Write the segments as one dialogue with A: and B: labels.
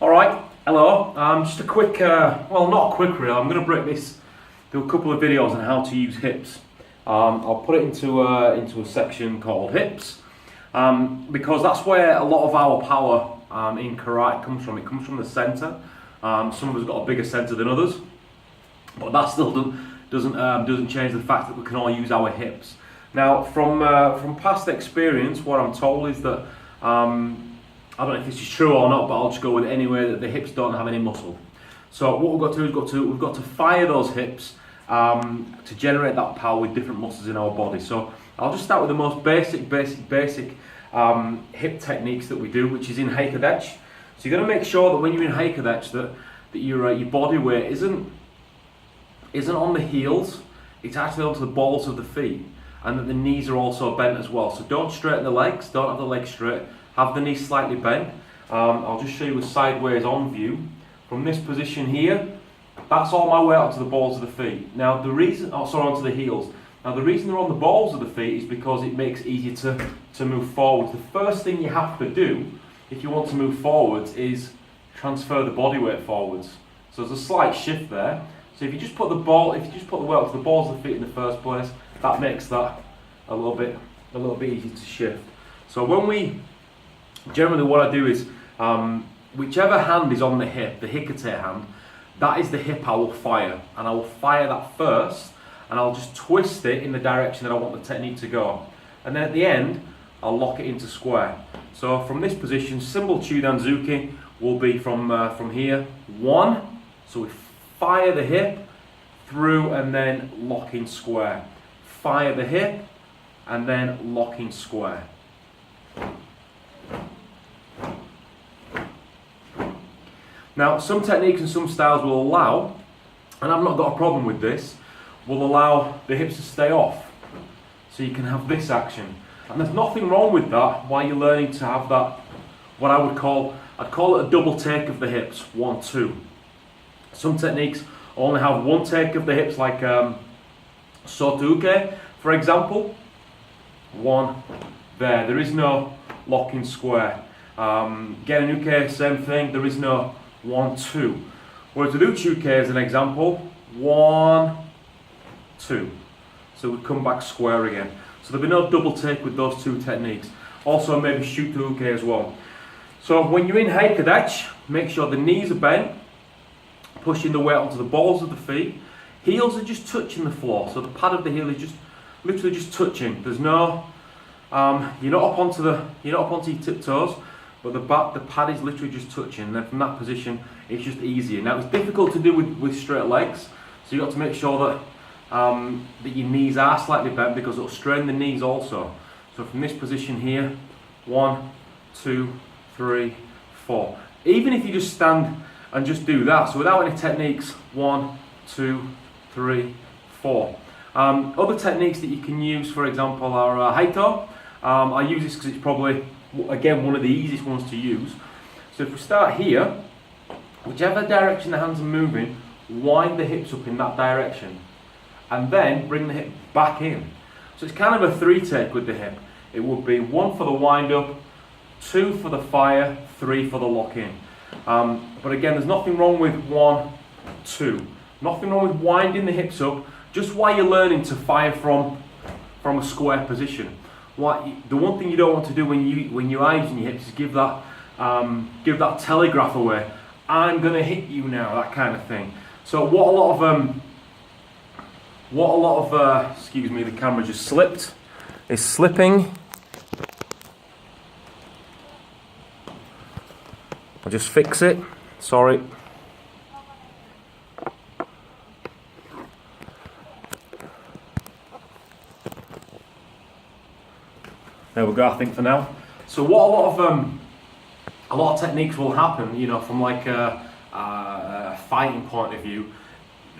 A: Alright, hello. Just a quick, well, not a quick reel. I'm going to break this, do a couple of videos on how to use hips. I'll put it into a section called hips, because that's where a lot of our power in karate comes from. It comes from the centre. Some of us got a bigger centre than others, but that still doesn't change the fact that we can all use our hips. Now, from past experience, what I'm told is that I don't know if this is true or not, but I'll just go with it anyway, that the hips don't have any muscle. So what we've got to do is we've got to fire those hips to generate that power with different muscles in our body. So I'll just start with the most basic hip techniques that we do, which is in Heikadech. So you're going to make sure that when you're in Heikadech that your body weight isn't on the heels, it's actually onto the balls of the feet, and that the knees are also bent as well. So don't straighten the legs, don't have the legs straight. Have the knees slightly bent. I'll just show you a sideways on view. From this position here, that's all my weight onto the balls of the feet. Now the reason, onto the heels. Now the reason they're on the balls of the feet is because it makes it easier to move forward. The first thing you have to do, if you want to move forwards, is transfer the body weight forwards. So there's a slight shift there. So if you just put the weight onto the balls of the feet in the first place, that makes that a little bit easier to shift. So generally what I do is, whichever hand is on the hip, the Hikate hand, that is the hip I will fire. And I will fire that first, and I'll just twist it in the direction that I want the technique to go. And then at the end, I'll lock it into square. So from this position, Symbol Chudanzuki will be from here, 1. So we fire the hip through and then lock in square. Fire the hip and then lock in square. Now, some techniques and some styles will allow, and I've not got a problem with this, will allow the hips to stay off. So you can have this action. And there's nothing wrong with that while you're learning to have that, what I'd call it a double take of the hips, 1, 2. Some techniques only have one take of the hips, like Sotuke, for example. 1, there is no lock-in square. Genuke, same thing, there is no 1, 2. Whereas with Uchuke as an example, 1, 2. So we come back square again. So there'll be no double take with those two techniques. Also maybe Shutuke as well. So when you're in Heikadech, make sure the knees are bent, pushing the weight onto the balls of the feet. Heels are just touching the floor. So the pad of the heel is just literally just touching. There's no, you're not up onto your tiptoes. But the pad is literally just touching, and then from that position, it's just easier. Now, it's difficult to do with straight legs, so you've got to make sure that your knees are slightly bent, because it'll strain the knees also. So from this position here, 1, 2, 3, 4. Even if you just stand and just do that, so without any techniques, 1, 2, 3, 4. Other techniques that you can use, for example, are Haito. I use this because it's probably, again, one of the easiest ones to use. So if we start here, whichever direction the hands are moving, wind the hips up in that direction, and then bring the hip back in. So it's kind of a 3 take with the hip. It would be 1 for the wind up, 2 for the fire, 3 for the lock in. But again, there's nothing wrong with 1, 2. Nothing wrong with winding the hips up, just while you're learning to fire from a square position. The one thing you don't want to do when you are using your hips is give that telegraph away. I'm gonna hit you now, that kind of thing. So what a lot of excuse me, the camera just slipped. Is slipping. I'll just fix it. Sorry. There we go, I think, for now. So what a lot of techniques will happen, you know, from like a fighting point of view.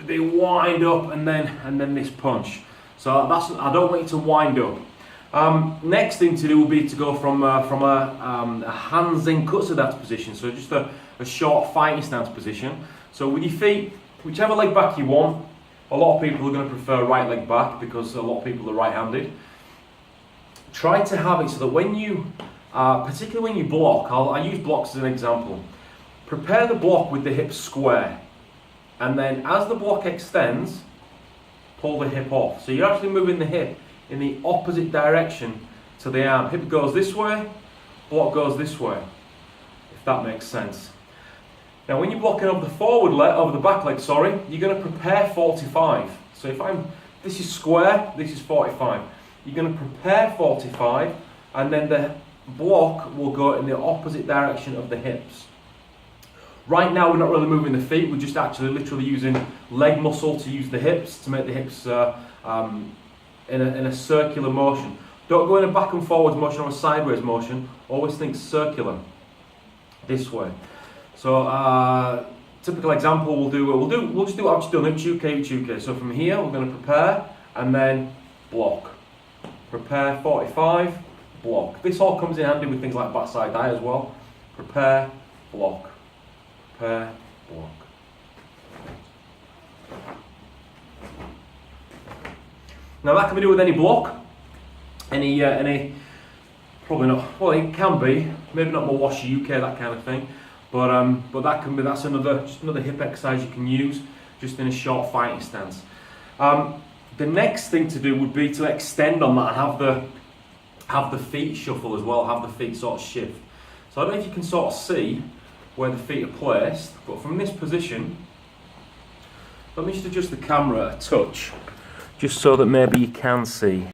A: They wind up and then this punch. So I don't want you to wind up. Next thing to do will be to go from a Hanzen Kutsudatsu position, so just a short fighting stance position. So with your feet, whichever leg back you want. A lot of people are going to prefer right leg back because a lot of people are right-handed. Try to have it so that when you, particularly when you block, I use blocks as an example. prepare the block with the hips square, and then as the block extends, pull the hip off. So you're actually moving the hip in the opposite direction to the arm. Hip goes this way, block goes this way, if that makes sense. Now when you're blocking over the forward leg, over the back leg, sorry, you're going to prepare 45. So if this is square, this is 45. You're going to prepare 45, and then the block will go in the opposite direction of the hips. Right now we're not really moving the feet, we're just actually literally using leg muscle to use the hips, to make the hips in a circular motion. Don't go in a back and forwards motion or a sideways motion, always think circular, this way. So typical example we'll just do what I've just done, uchuke. So from here we're going to prepare and then block. Prepare 45, block. This all comes in handy with things like backside die as well. Prepare, block. Prepare, block. Now that can be done with any block, any probably not. Well, it can be, maybe not Mawashi UK, that kind of thing. But that's another hip exercise you can use just in a short fighting stance. The next thing to do would be to extend on that and have the feet shuffle as well, have the feet sort of shift. So I don't know if you can sort of see where the feet are placed, but from this position, let me just adjust the camera a touch, just so that maybe you can see.